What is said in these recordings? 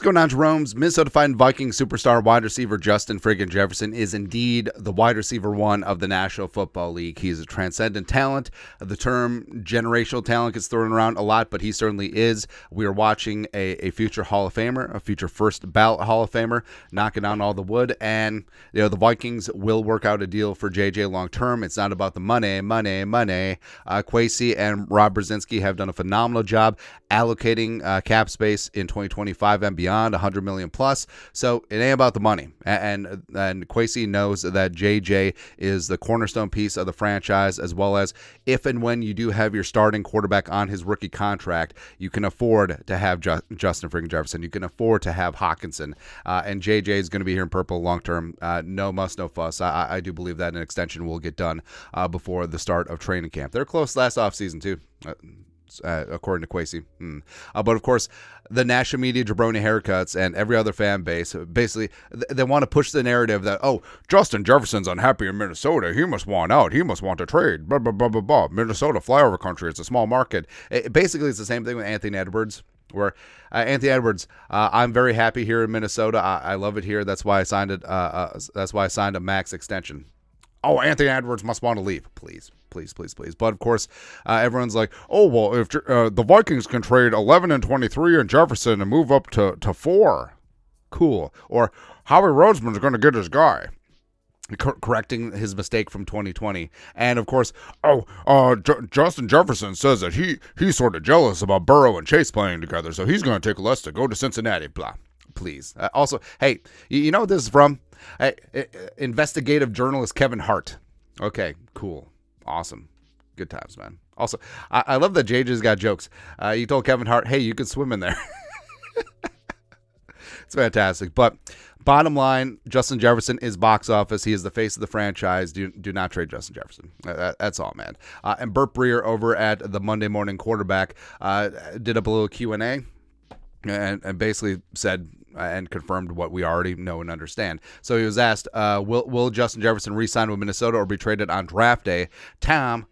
going on, Jerome's? Minnesota Vikings superstar wide receiver Justin friggin' Jefferson is indeed the wide receiver one of the National Football League. He's a transcendent talent. The term generational talent gets thrown around a lot, but he certainly is. We are watching a future Hall of Famer, a future first ballot Hall of Famer, knocking down all the wood. And the Vikings will work out a deal for JJ long term. It's not about the money. Kwesi and Rob Brzezinski have done a phenomenal job allocating cap space in 2025 and beyond, 100 million plus. So it ain't about the money. And Kwesi knows that JJ is the cornerstone piece of the franchise, as well as if and when you do have your starting quarterback on his rookie contract, you can afford to have Justin friggin' Jefferson. You can afford to have Hawkinson. And JJ is going to be here in purple long term. No muss, no fuss. I do believe that an extension will get done before the start of training camp. They're close last offseason, too. According to Kwesi. But of course, the national media jabroni haircuts and every other fan base, basically, they want to push the narrative that, oh, Justin Jefferson's unhappy in Minnesota. He must want out. He must want to trade. Blah, blah, blah, blah, blah. Minnesota, flyover country. It's a small market. Basically, it's the same thing with Anthony Edwards, where Anthony Edwards, I'm very happy here in Minnesota. I love it here. That's why I signed it. That's why I signed a max extension. Oh, Anthony Edwards must want to leave. Please. But of course, everyone's like, oh, well, if the Vikings can trade 11 and 23 and Jefferson and move up to 4, cool. Or Howie Roseman's going to get his guy, correcting his mistake from 2020. And of course, Justin Jefferson says that he's sort of jealous about Burrow and Chase playing together, so he's going to take less to go to Cincinnati. Blah. Please. Also, hey, you know what this is from? Investigative journalist Kevin Hart. Okay, cool. Awesome. Good times, man. Also, I love that JJ's got jokes. You told Kevin Hart, hey, you could swim in there. It's fantastic. But bottom line, Justin Jefferson is box office. He is the face of the franchise. Do not trade Justin Jefferson. That's all, man. And Bert Breer over at the Monday Morning Quarterback did up a little Q&A and basically said and confirmed what we already know and understand. So he was asked, will Justin Jefferson re-sign with Minnesota or be traded on draft day? Tom,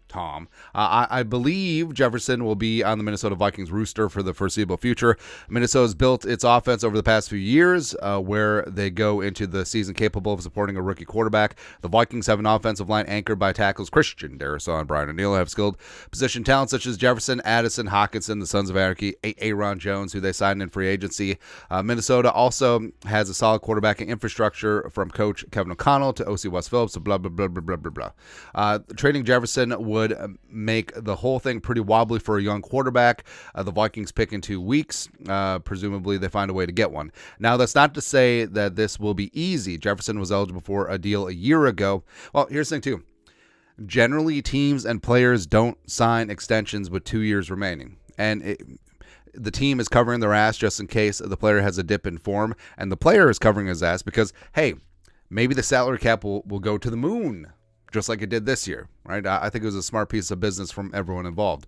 I believe Jefferson will be on the Minnesota Vikings roster for the foreseeable future. Minnesota's built its offense over the past few years where they go into the season capable of supporting a rookie quarterback. The Vikings have an offensive line anchored by tackles Christian Darrisaw and Brian O'Neill, have skilled position talent such as Jefferson, Addison, Hawkinson, the Sons of Anarchy, Aaron Jones, who they signed in free agency. Minnesota also has a solid quarterbacking infrastructure from coach Kevin O'Connell to OC Wes Phillips, blah, blah, blah, blah, blah, blah, blah. Trading Jefferson would make the whole thing pretty wobbly for a young quarterback. The Vikings pick in 2 weeks. Presumably they find a way to get one. Now, that's not to say that this will be easy. Jefferson was eligible for a deal a year ago. Well, here's the thing, too. Generally, teams and players don't sign extensions with 2 years remaining. And the team is covering their ass just in case the player has a dip in form. And the player is covering his ass because, hey, maybe the salary cap will go to the moon, just like it did this year, right? I think it was a smart piece of business from everyone involved.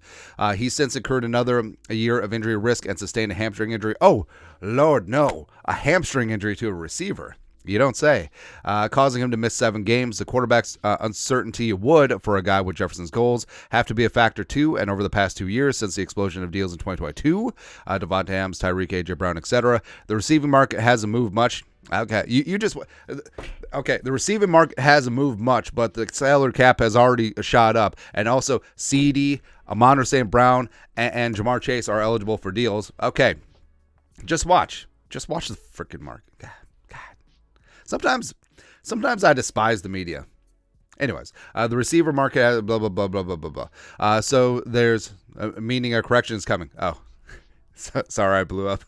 He's since incurred a year of injury risk and sustained a hamstring injury. Oh, Lord, no. A hamstring injury to a receiver. You don't say. Causing him to miss 7 games. The quarterback's uncertainty would, for a guy with Jefferson's goals, have to be a factor too. And over the past 2 years, since the explosion of deals in 2022, Devontae Adams, Tyreek, A.J. Brown, etc., the receiving market hasn't moved much. Okay, the receiving market hasn't moved much, but the salary cap has already shot up. And also, CD, Amon St. Brown, and Jamar Chase are eligible for deals. Okay, just watch the freaking market. God. Sometimes I despise the media. Anyways, the receiver market has blah, blah, blah, blah, blah, blah, blah. So there's, meaning a correction is coming. Oh, sorry, I blew up.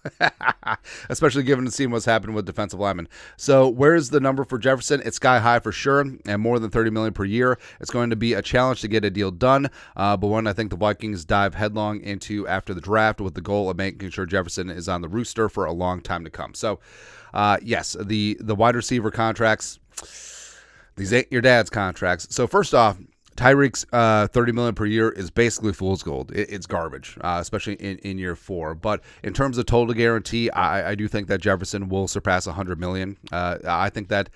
Especially given the scene what's happened with defensive linemen. So where's the number for Jefferson? It's sky high for sure, and more than $30 million per year. It's going to be a challenge to get a deal done, but one I think the Vikings dive headlong into after the draft with the goal of making sure Jefferson is on the rooster for a long time to come. So, yes, the wide receiver contracts, these ain't your dad's contracts. So first off, Tyreek's $30 million per year is basically fool's gold. It's garbage, especially in year 4. But in terms of total guarantee, I do think that Jefferson will surpass $100 million. I think that,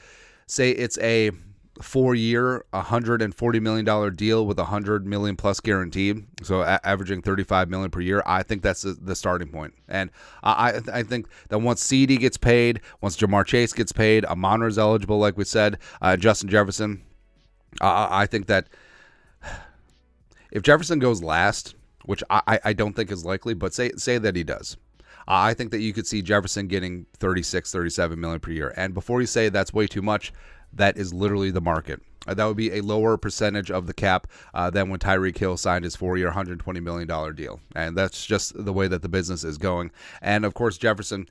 say it's a 4-year, $140 million deal with $100 million plus guaranteed, so averaging $35 million per year. I think that's the starting point. And I think that once CD gets paid, once Jamar Chase gets paid, Amon-Ra's eligible, like we said, Justin Jefferson, I think that if Jefferson goes last, which I don't think is likely, but say that he does, I think that you could see Jefferson getting $36-37 million per year. And before you say that's way too much, that is literally the market. That would be a lower percentage of the cap than when Tyreek Hill signed his 4-year, $120 million deal. And that's just the way that the business is going. And, of course, Jefferson,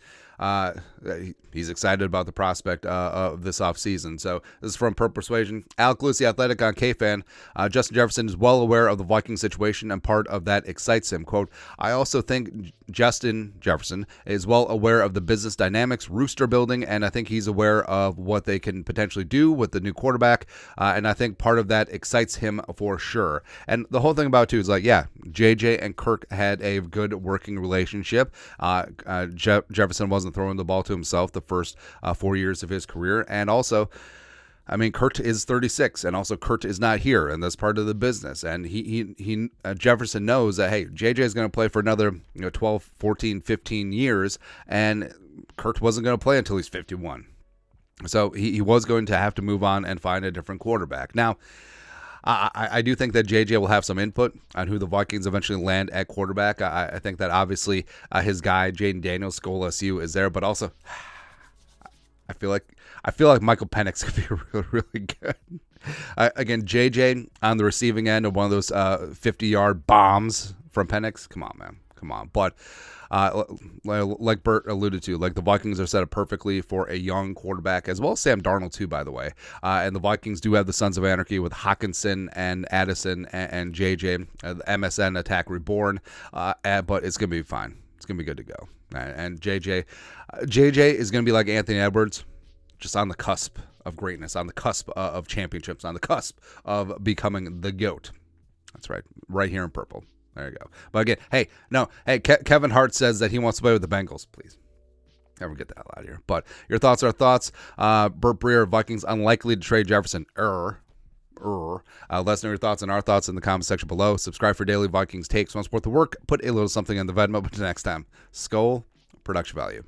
he's excited about the prospect of this offseason. So this is from Per Persuasion. Alec Lewis, The Athletic on K-Fan. Justin Jefferson is well aware of the Viking situation, and part of that excites him. Quote, I also think Justin Jefferson is well aware of the business dynamics, rooster building, and I think he's aware of what they can potentially do with the new quarterback, and I think part of that excites him for sure. And the whole thing about it, too, is like, yeah, JJ and Kirk had a good working relationship. Jefferson wasn't throwing the ball to himself the first 4 years of his career, and also, I mean, Kurt is 36, and also Kurt is not here, and that's part of the business. And he Jefferson knows that, hey, JJ is going to play for another 12, 14, 15 years, and Kurt wasn't going to play until he's 51. So he was going to have to move on and find a different quarterback. Now, I do think that JJ will have some input on who the Vikings eventually land at quarterback. I think that obviously his guy, Jaden Daniels, Skol SU, is there, but also I feel like Michael Penix could be really, really good. Again, JJ on the receiving end of one of those 50-yard bombs from Penix. Come on, man. Come on. But like Bert alluded to, like the Vikings are set up perfectly for a young quarterback, as well as Sam Darnold too, by the way. And the Vikings do have the Sons of Anarchy with Hawkinson and Addison and JJ, the MSN attack reborn. But it's going to be fine. It's going to be good to go. And JJ is going to be like Anthony Edwards, just on the cusp of greatness, on the cusp of championships, on the cusp of becoming the GOAT. That's right here in purple. There you go. But again, Kevin Hart says that he wants to play with the Bengals. Please, never get the hell out of here. But your thoughts are thoughts. Bert Breer, Vikings unlikely to trade Jefferson. Let us know your thoughts and our thoughts in the comment section below. Subscribe for daily Vikings takes. Want to support the work? Put a little something in the Venmo. But next time, Skol, production value.